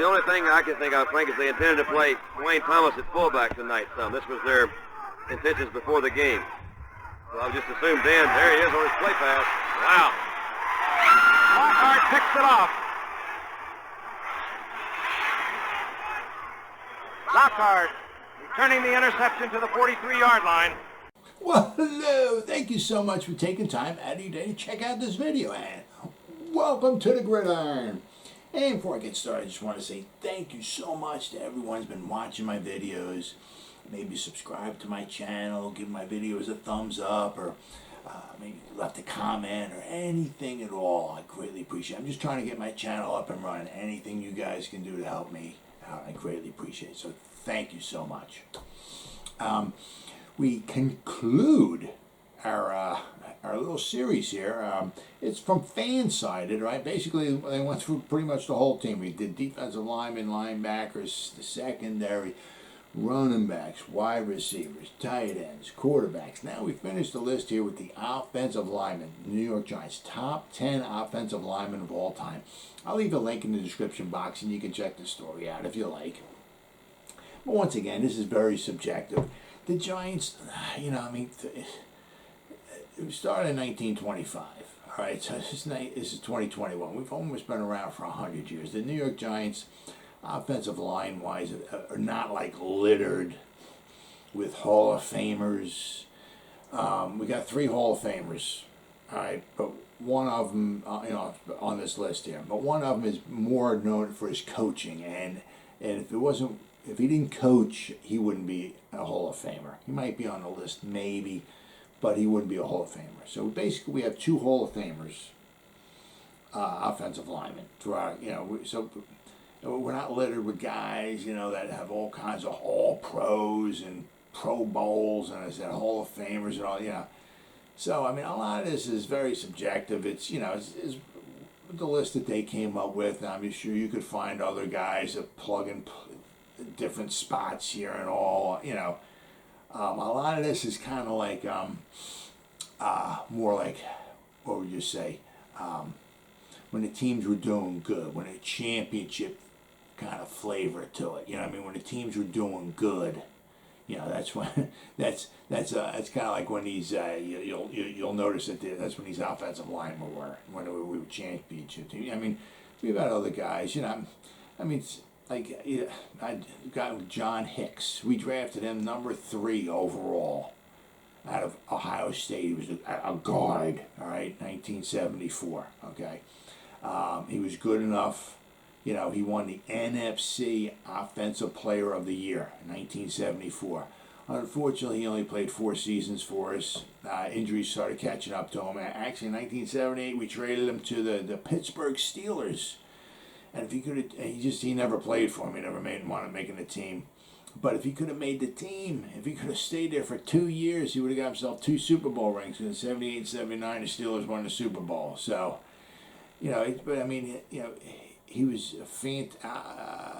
the only thing I can think of, Frank, is they intended to play Wayne Thomas at fullback tonight. This was their intentions before the game. So I just assumed then, there he is on his play pass. Wow. Lockhart picks it off. Lockhart returning the interception to the 43-yard line. Well, hello. Thank you so much for taking time out of your day to check out this video. And welcome to the Gridiron. And before I get started, I just want to say thank you so much to everyone who's been watching my videos. Maybe subscribe to my channel, give my videos a thumbs up, or maybe left a comment, or anything at all. I greatly appreciate it. I'm just trying to get my channel up and running. Anything you guys can do to help me out, I greatly appreciate it. So thank you so much. We conclude our little series here. It's from Fansided, right? Basically, they went through pretty much the whole team. We did defensive linemen, linebackers, the secondary, running backs, wide receivers, tight ends, quarterbacks. Now we finished the list here with the offensive linemen. New York Giants, top 10 offensive linemen of all time. I'll leave a link in the description box, and you can check the story out if you like. But once again, this is very subjective. The Giants, it started in 1925. All right, so this is 2021. We've almost been around for 100 years. The New York Giants, offensive line-wise, are not like littered with Hall of Famers. We got 3 Hall of Famers, all right, but one of them, on this list here. But one of them is more known for his coaching, and if he didn't coach, he wouldn't be a Hall of Famer. He might be on the list, maybe, but he wouldn't be a Hall of Famer. So basically, we have 2 Hall of Famers, offensive linemen throughout. So we're not littered with guys, that have all kinds of All Pros and Pro Bowls and Hall of Famers and all. So a lot of this is very subjective. It's it's the list that they came up with. I'm sure you could find other guys that plug in different spots here and all. A lot of this is kind of like more like, what would you say, when the teams were doing good, when a championship kind of flavor to it. When the teams were doing good, that's when that's kind of like when these you'll notice that that's when these offensive linemen were, when we were championship team. We've had other guys. I got John Hicks. We drafted him number 3 overall out of Ohio State. He was a guard, all right, 1974, okay. He was good enough. He won the NFC Offensive Player of the Year in 1974. Unfortunately, he only played 4 seasons for us. Injuries started catching up to him. Actually, in 1978, we traded him to the Pittsburgh Steelers. And if he could have, he never played for him. He never wanted making the team. But if he could have made the team, if he could have stayed there for 2 years, he would have got himself 2 Super Bowl rings. In 78 and 79, the Steelers won the Super Bowl. So, he was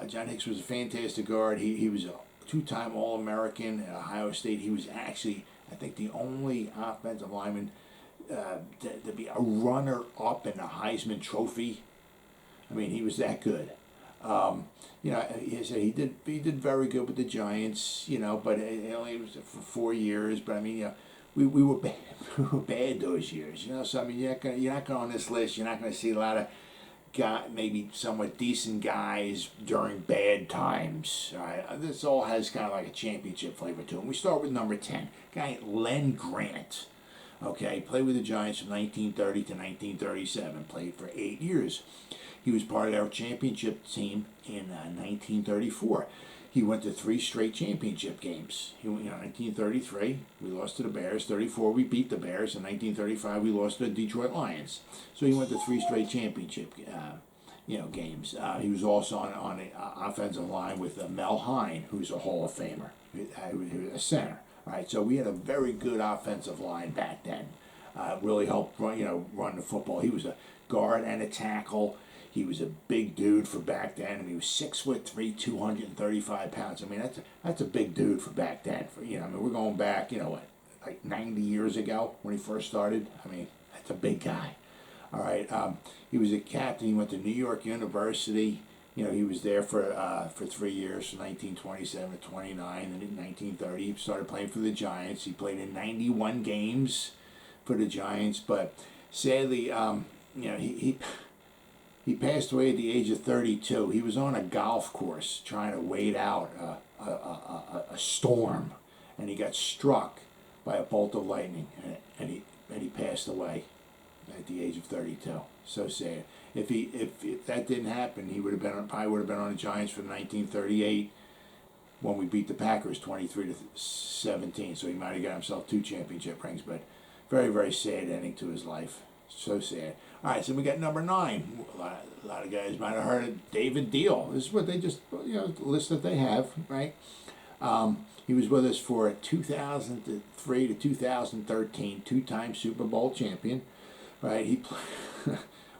John Hicks was a fantastic guard. He was a 2-time All-American at Ohio State. He was actually, I think, the only offensive lineman to be a runner-up in the Heisman Trophy. He was that good. He did very good with the Giants, but it only was for 4 years. But we were bad, we were bad those years, So you're not going on this list. You're not going to see a lot of maybe somewhat decent guys during bad times. All right, this all has kind of like a championship flavor to it. We start with number 10, guy Len Grant. Okay, played with the Giants from 1930 to 1937. Played for 8 years. He was part of our championship team in 1934. He went to 3 straight championship games. 1933, we lost to the Bears. 34, we beat the Bears. In 1935, we lost to the Detroit Lions. So he went to 3 straight championship games. He was also on the offensive line with Mel Hine, who's a Hall of Famer, who was a center. All right, so we had a very good offensive line back then. Really helped run the football. He was a guard and a tackle. He was a big dude for back then. He was 6'3", 235 pounds. That's a big dude for back then. We're going back, like 90 years ago when he first started. That's a big guy. All right. He was a captain. He went to New York University. he was there for 3 years, from 1927 to 29, and in 1930 he started playing for the Giants. He played in 91 games for the Giants, but sadly, he passed away at the age of 32. He was on a golf course trying to wait out a storm, and he got struck by a bolt of lightning, and he passed away at the age of 32. So sad. If that didn't happen, he probably would have been on the Giants for 1938 when we beat the Packers 23-17. So he might have got himself 2 championship rings, but very, very sad ending to his life. So sad. All right, so we got number 9. A lot of guys might have heard of David Deal. This is what they just, the list that they have, right? He was with us for 2003 to 2013, 2-time Super Bowl champion, right? He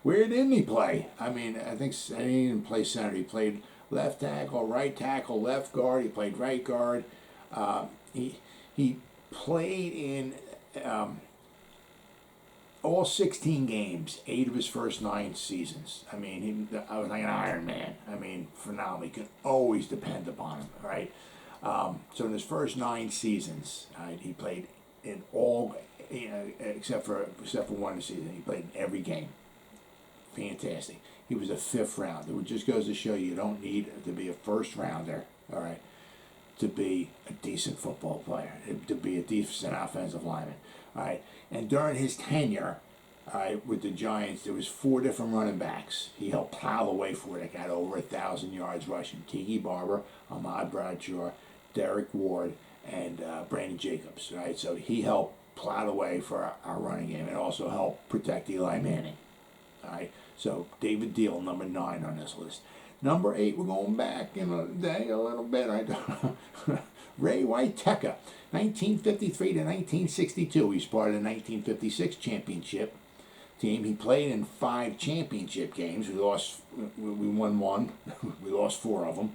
where didn't he play? I mean, I think he didn't play center. He played left tackle, right tackle, left guard. He played right guard. He played in all 16 games, 8 of his first 9 seasons. I mean, I was like an Iron Man. I mean, phenomenal. You can always depend upon him, right? So in his first 9 seasons, he played in all, except for one season. He played in every game. Fantastic. He was a 5th rounder. It just goes to show you don't need to be a first rounder, all right, to be a decent football player, to be a decent offensive lineman, all right. And during his tenure, all right, with the Giants, there was 4 different running backs. He helped plow the way for it. Got over 1,000 yards rushing. Tiki Barber, Ahmad Bradshaw, Derek Ward, and Brandon Jacobs, right? So he helped plow the way for our running game and also helped protect Eli Manning, all right? So David Deal, number 9 on this list. Number 8, we're going back in a day a little bit, right? Ray Whitehecker, 1953 to 1962. He's part of the 1956 championship team. He played in 5 championship games. We won 1. We lost 4 of them.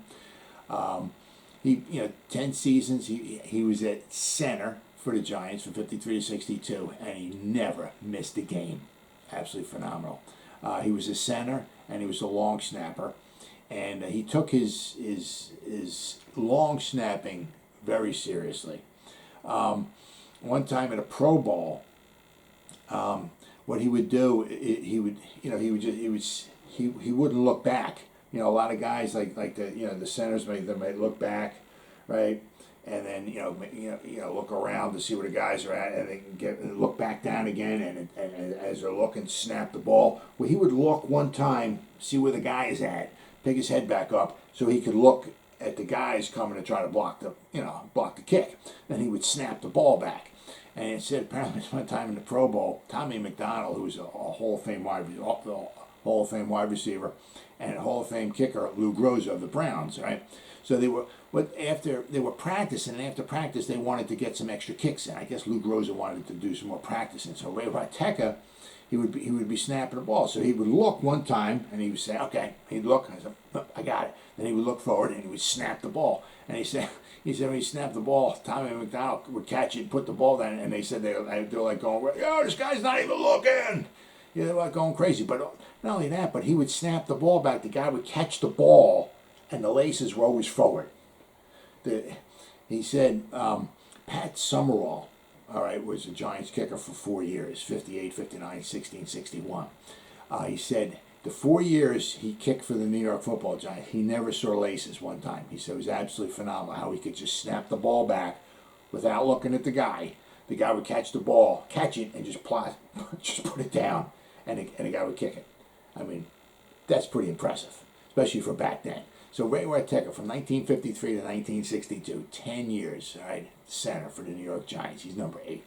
10 seasons. He was at center for the Giants from 53 to 62, and he never missed a game. Absolutely phenomenal. He was a center, and he was a long snapper, and he took his long snapping very seriously. One time at a Pro Bowl, what he would do, he wouldn't look back. A lot of guys like the centers might look back, right, and then look around to see where the guys are at, and they can look back down again, and as they're looking, snap the ball. Well, he would look one time, see where the guy is at, pick his head back up, so he could look at the guys coming to try to block the kick. Then he would snap the ball back. And it said apparently one time in the Pro Bowl, Tommy McDonald, who was a Hall of Fame wide receiver, and a Hall of Fame kicker, Lou Groza of the Browns, right? So they were practicing, and after practice they wanted to get some extra kicks in. I guess Lou Groza wanted to do some more practicing. So Ray Whitehecker, he would be snapping the ball. So he would look one time, and he would say, okay. He'd look, and I said, oh, I got it. Then he would look forward, and he would snap the ball. And he said when he snapped the ball, Tommy McDonald would catch it and put the ball down, and they said they were like going, this guy's not even looking. They were like going crazy. But not only that, but he would snap the ball back. The guy would catch the ball, and the laces were always forward. He said Pat Summerall, all right, was a Giants kicker for 4 years, 58, 59, 16, 61. He said the 4 years he kicked for the New York Football Giants, he never saw laces one time. He said it was absolutely phenomenal how he could just snap the ball back without looking at the guy. The guy would catch the ball, catch it, and just put it down, and the guy would kick it. I mean, that's pretty impressive, especially for back then. So Ray Whitehecker from 1953 to 1962, 10 years, all right, center for the New York Giants. He's number 8.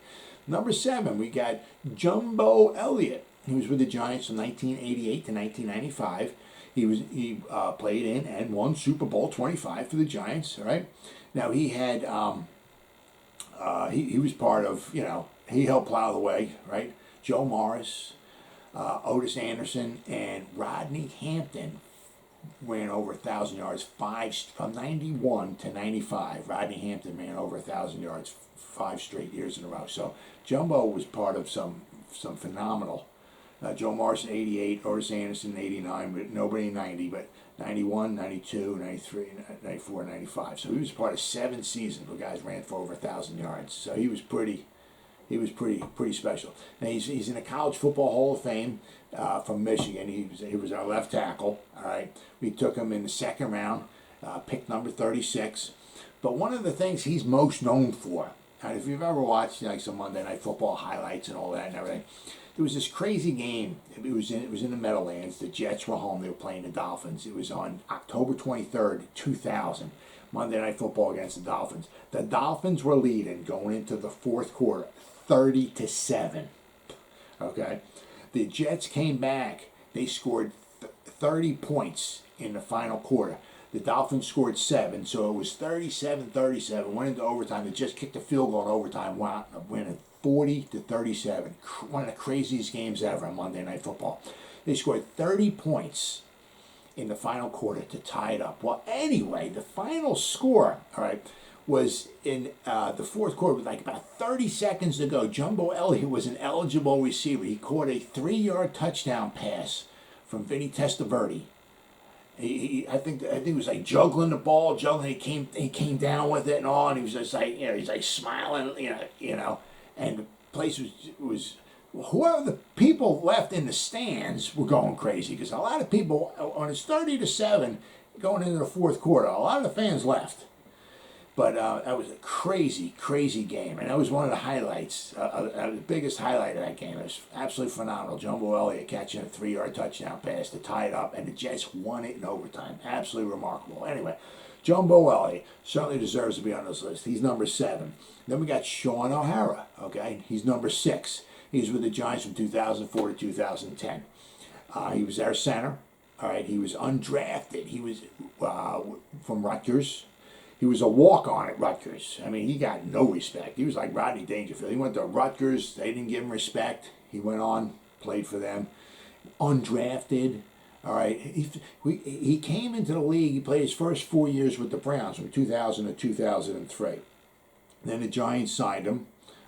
Number 7, we got Jumbo Elliott. He was with the Giants from 1988 to 1995. He played in and won Super Bowl 25 for the Giants. All right. Now he had he was part of he helped plow the way. Right. Joe Morris, Otis Anderson, and Rodney Hampton ran over 1,000 yards from 91 to 95. Rodney Hampton ran over 1,000 yards 5 straight years in a row. So Jumbo was part of some phenomenal. Joe Morris in 88, Otis Anderson in 89, but nobody in 90. But 91, 92, 93, 94, 95. So he was part of 7 seasons where guys ran for over 1,000 yards. So he was pretty special. Now he's in the College Football Hall of Fame from Michigan. He was our left tackle. All right, we took him in the 2nd round, pick number 36. But one of the things he's most known for, and if you've ever watched like some Monday Night Football highlights and all that and everything, there was this crazy game. It was in the Meadowlands. The Jets were home. They were playing the Dolphins. It was on October 23rd, 2000. Monday Night Football against the Dolphins. The Dolphins were leading going into the 4th quarter, 30-7. Okay, the Jets came back. They scored 30 points in the final quarter. The Dolphins scored 7, so it was 37-37. Went into overtime. They just kicked a field goal in overtime, wound up winning 40-37. One of the craziest games ever on Monday Night Football. They scored 30 points in the final quarter to tie it up. Well, anyway, the final score, all right, was in the 4th quarter with like about 30 seconds to go. Jumbo Elliott was an eligible receiver. He caught a 3-yard touchdown pass from Vinny Testaverde. I think he was like juggling the ball, He came down with it and all, and he was just like, he's like smiling, and the place was whoever the people left in the stands were going crazy because a lot of people on it's 30-7 going into the 4th quarter. A lot of the fans left. But that was a crazy, crazy game. And that was one of the highlights, the biggest highlight of that game. It was absolutely phenomenal. Jumbo Elliott catching a 3-yard touchdown pass to tie it up, and the Jets won it in overtime. Absolutely remarkable. Anyway, Jumbo Elliott certainly deserves to be on this list. He's number 7. Then we got Shaun O'Hara, okay? He's number 6. He was with the Giants from 2004 to 2010. He was their center. All right, he was undrafted. He was from Rutgers. He was a walk-on at Rutgers. I mean, he got no respect. He was like Rodney Dangerfield. He went to Rutgers. They didn't give him respect. He went on, played for them. Undrafted. All right. He came into the league. He played his first 4 years with the Browns from 2000 to 2003. Then the Giants signed him,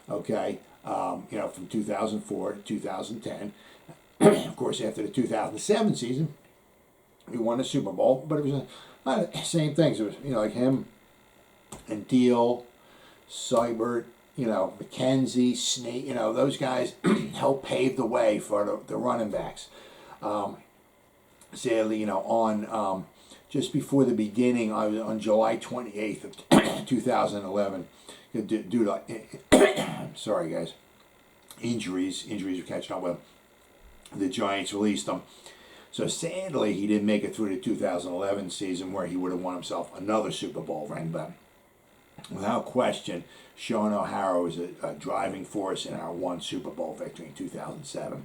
okay, from 2004 to 2010. Of course, after the 2007 season, we won the Super Bowl. But it was a lot of the same things. It was, like him, and Deal, Seibert, McKenzie, Snake, those guys helped pave the way for the running backs. Sadly, on just before the beginning, I was on July 28th of 2011, due to, sorry guys, injuries were catching up with him. The Giants released him. So sadly, he didn't make it through the 2011 season where he would have won himself another Super Bowl ring. But without question, Shaun O'Hara was a driving force in our one Super Bowl victory in 2007.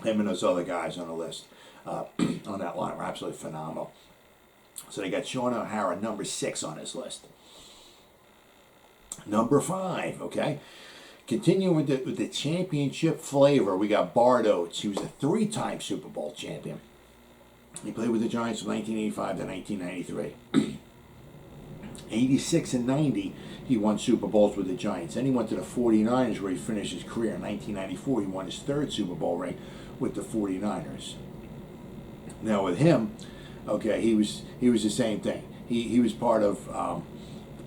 Him and those other guys on the list on that line were absolutely phenomenal. So they got Shaun O'Hara, number 6 on his list. Number 5, okay? Continuing with the championship flavor, we got Bart Oates. He was a 3-time Super Bowl champion. He played with the Giants from 1985 to 1993. 86 and 90, he won Super Bowls with the Giants. Then he went to the 49ers where he finished his career. In 1994, he won his 3rd Super Bowl ring with the 49ers. Now with him, okay, he was the same thing. He was part of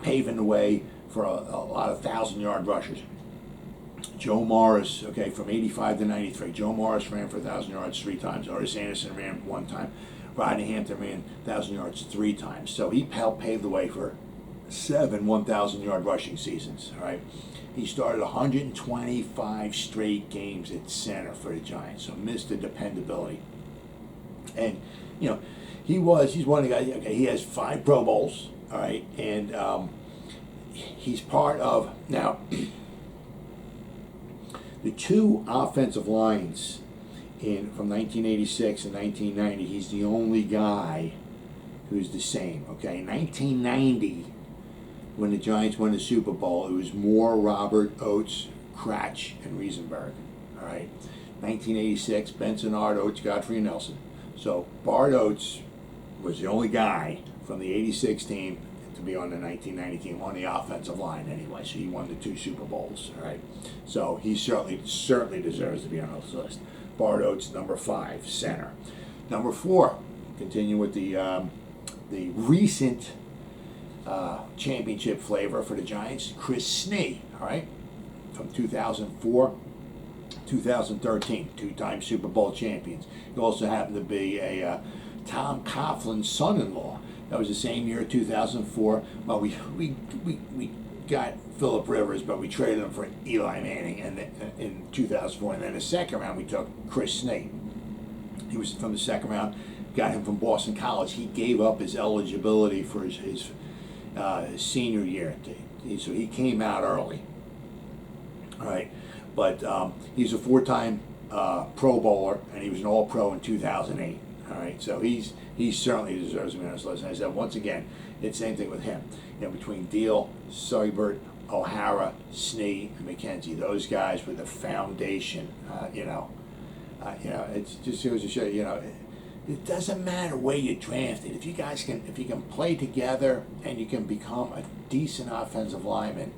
paving the way for a lot of 1,000-yard rushers. Joe Morris, okay, from 85 to 93. Joe Morris ran for 1,000 yards 3 times. Otis Anderson ran 1 time. Rodney Hampton ran 1,000 yards 3 times. So he helped pave the way for 7 1,000-yard rushing seasons, all right? He started 125 straight games at center for the Giants, so Mr. Dependability. And, he's one of the guys, okay, he has 5 Pro Bowls, all right? And he's part of, now, the 2 offensive lines from 1986 and 1990, he's the only guy who's the same, okay? In 1990, when the Giants won the Super Bowl, it was Moore, Robert, Oates, Cratch, and Riesenberg, all right? 1986, Benson, Art, Oates, Godfrey, and Nelson. So Bart Oates was the only guy from the 86 team to be on the 1990 team on the offensive line anyway, so he won the 2 Super Bowls, all right? So he certainly deserves to be on this list. Bart Oates, number 5, center. Number 4, continue with the recent championship flavor for the Giants, Chris Snee, all right, from 2004, 2013, two-time Super Bowl champions. He also happened to be a Tom Coughlin's son-in-law. That was the same year, 2004. Well, we got Phillip Rivers, but we traded him for Eli Manning in 2004. And then the second round, we took Chris Snee. He was from the second round. Got him from Boston College. He gave up his eligibility for his senior year, so he came out early. All right, but he's a four-time Pro Bowler, and he was an All-Pro in 2008. All right, so he certainly deserves to be on this list. And I said once again, it's the same thing with him. You know, between Deal, Seibert, O'Hara, Snee, and McKenzie, those guys were the foundation. It just goes to show you. It doesn't matter where you're drafted. If you can play together and you can become a decent offensive lineman,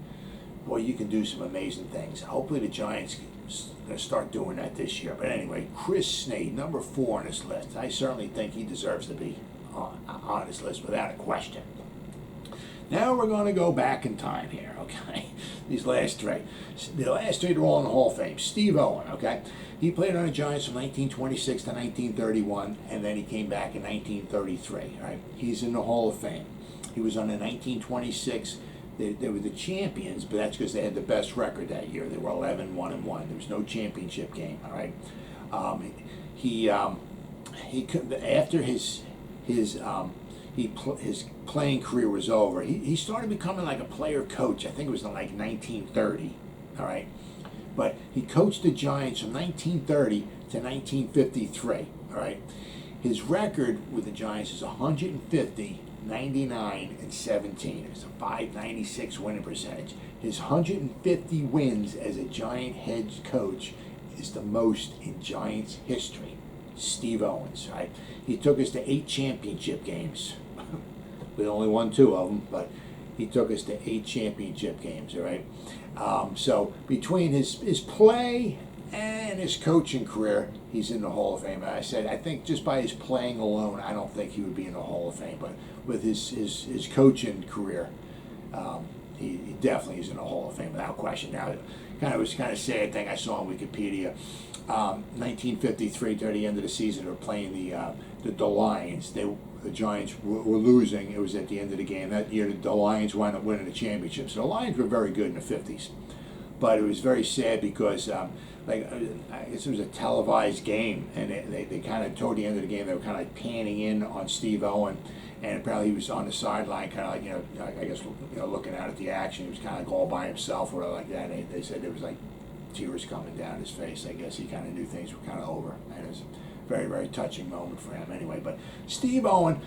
boy, you can do some amazing things. Hopefully the Giants are going to start doing that this year. But anyway, Chris Snee, number 4 on this list. I certainly think he deserves to be on this list without a question. Now we're going to go back in time here, okay? These last three. The last three are all in the Hall of Fame. Steve Owen, okay? He played on the Giants from 1926 to 1931, and then he came back in 1933, right? He's in the Hall of Fame. He was on the 1926. They were the champions, but that's because they had the best record that year. They were 11-1-1. There was no championship game, all right? He could, after his playing career was over, he started becoming like a player coach. I think it was in like 1930, all right? But he coached the Giants from 1930 to 1953, all right? His record with the Giants is 150, 99, and 17. It's a .596 winning percentage. His 150 wins as a Giant head coach is the most in Giants history. Steve Owens, right? He took us to 8 championship games. We only won 2 of them, but he took us to 8 championship games, all right? So between his play and his coaching career, he's in the Hall of Fame. And I said, I think just by his playing alone, I don't think he would be in the Hall of Fame. But with his coaching career, he definitely is in the Hall of Fame without question. Now, it was kind of sad thing I saw on Wikipedia. 1953, to the end of the season, they were playing the Lions. The Giants were losing. It was at the end of the game. That year, the Lions wound up winning the championship. So the Lions were very good in the 50s. But it was very sad because, I guess it was a televised game, and they kind of, toward the end of the game, they were kind of like panning in on Steve Owen, and apparently he was on the sideline, kind of like, I guess, looking out at the action. He was kind of all by himself or whatever like that. And they said there was like tears coming down his face. I guess he kind of knew things were kind of over. And it was a very, very touching moment for him anyway. But Steve Owen,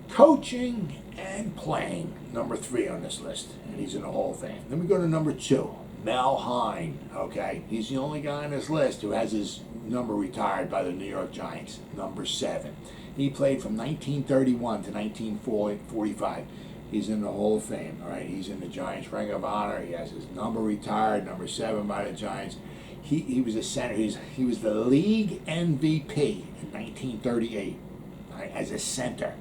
coaching and playing, number 3 on this list, and he's in the Hall of Fame. Then we go to number 2, Mel Hein, okay? He's the only guy on this list who has his number retired by the New York Giants, number 7. He played from 1931 to 1945. He's in the Hall of Fame, all right? He's in the Giants Ring of Honor. He has his number retired, number 7 by the Giants. He was a center. He was the league MVP in 1938, all right, as a center.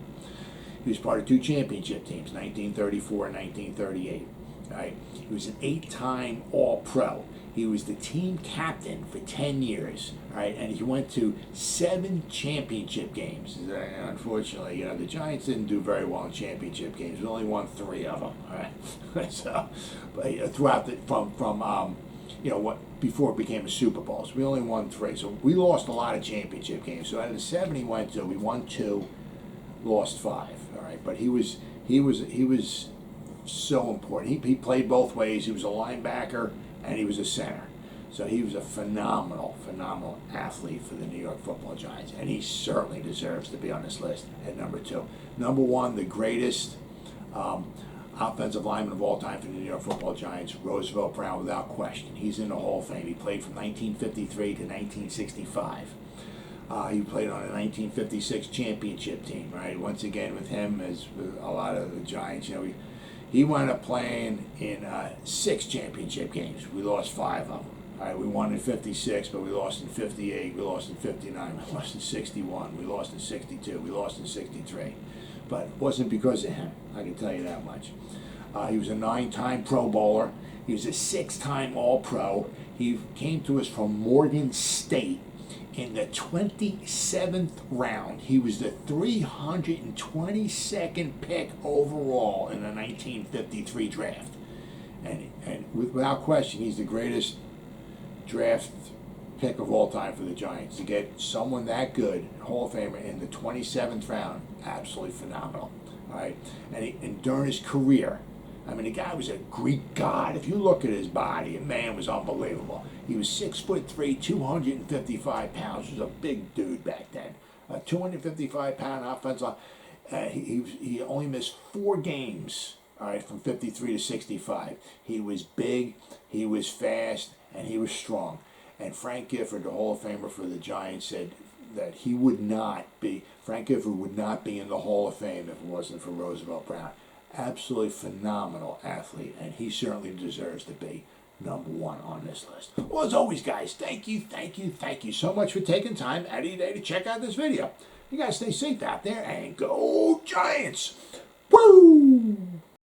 He was part of 2 championship teams, 1934 and 1938. Right? He was an 8-time All-Pro. He was the team captain for 10 years. Right? And he went to 7 championship games. Unfortunately, the Giants didn't do very well in championship games. We only won 3 of them. All right? So, but throughout before it became a Super Bowl, so we only won 3. So we lost a lot of championship games. So out of the 7 he went to, we won 2, lost 5. All right, but he was so important. He played both ways. He was a linebacker and he was a center. So he was a phenomenal athlete for the New York Football Giants, and he certainly deserves to be on this list at number 2. Number 1, the greatest offensive lineman of all time for the New York Football Giants, Roosevelt Brown, without question. He's in the Hall of Fame. He played from 1953 to 1965. He played on a 1956 championship team, right? Once again, with him, as with a lot of the Giants, he wound up playing in 6 championship games. We lost 5 of them, All right, we won in 56, but we lost in 58, we lost in 59, we lost in 61, we lost in 62, we lost in 63. But it wasn't because of him, I can tell you that much. He was a 9-time Pro Bowler. He was a 6-time All-Pro. He came to us from Morgan State in the 27th round. He was the 322nd pick overall in the 1953 draft. And without question, he's the greatest draft pick of all time for the Giants. To get someone that good, Hall of Famer, in the 27th round, absolutely phenomenal. All right, and during his career, I mean, the guy was a Greek god. If you look at his body, the man was unbelievable. He was 6'3", 255 pounds. He was a big dude back then. A 255-pound offensive. He only missed 4 games. All right, from 53 to 65. He was big, he was fast, and he was strong. And Frank Gifford, the Hall of Famer for the Giants, said that Frank Gifford would not be in the Hall of Fame if it wasn't for Roosevelt Brown. Absolutely phenomenal athlete, and he certainly deserves to be number 1 on this list. Well, as always, guys, thank you so much for taking time out of your day to check out this video. You guys stay safe out there, and go Giants! Woo!